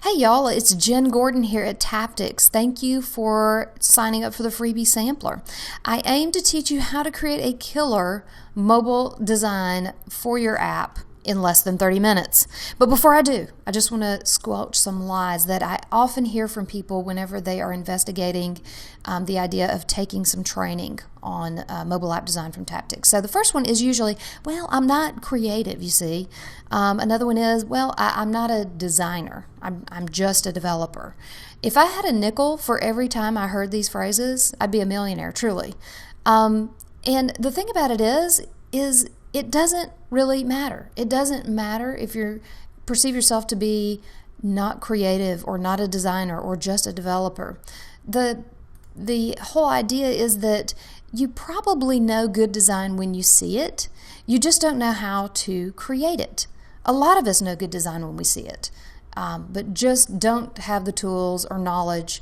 Hey y'all, it's Jen Gordon here at Taptics. Thank you for signing up for the freebie sampler. I aim to teach you how to create a killer mobile design for your app in less than 30 minutes. But before I do, I just want to squelch some lies that I often hear from people whenever they are investigating the idea of taking some training on mobile app design from Taptics. So the first one is usually, well, I'm not creative, you see. Another one is, well, I'm not a designer. I'm just a developer. If I had a nickel for every time I heard these phrases, I'd be a millionaire, truly. And the thing about it is it doesn't really matter. It doesn't matter if you perceive yourself to be not creative or not a designer or just a developer. The whole idea is that you probably know good design when you see it. You just don't know how to create it. A lot of us know good design when we see it, but just don't have the tools or knowledge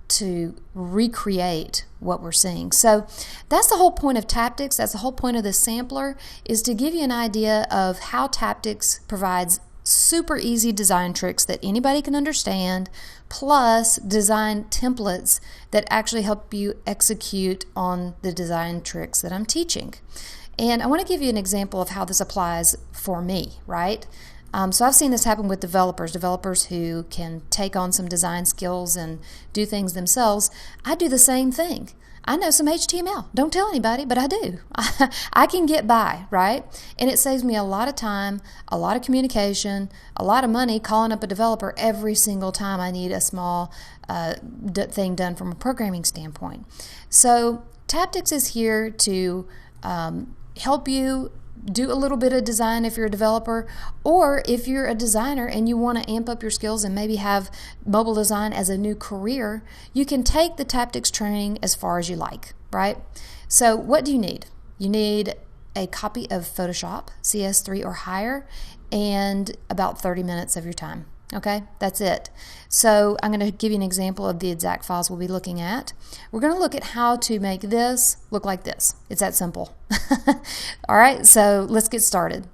to recreate what we're seeing. So that's the whole point of Taptics. That's the whole point of this sampler, is to give you an idea of how Taptics provides super easy design tricks that anybody can understand, plus design templates that actually help you execute on the design tricks that I'm teaching. And I want to give you an example of how this applies for me, right? So I've seen this happen with developers who can take on some design skills and do things themselves. I do the same thing. I know some HTML. Don't tell anybody, but I do. I can get by, right? And it saves me a lot of time, a lot of communication, a lot of money calling up a developer every single time I need a small thing done from a programming standpoint. So Taptics is here to help you do a little bit of design if you're a developer, or if you're a designer and you want to amp up your skills and maybe have mobile design as a new career, you can take the Taptics training as far as you like, right? So what do you need? You need a copy of Photoshop, CS3 or higher, and about 30 minutes of your time. Okay, that's it. So I'm going to give you an example of the exact files we'll be looking at. We're going to look at how to make this look like this. It's that simple. All right, so let's get started.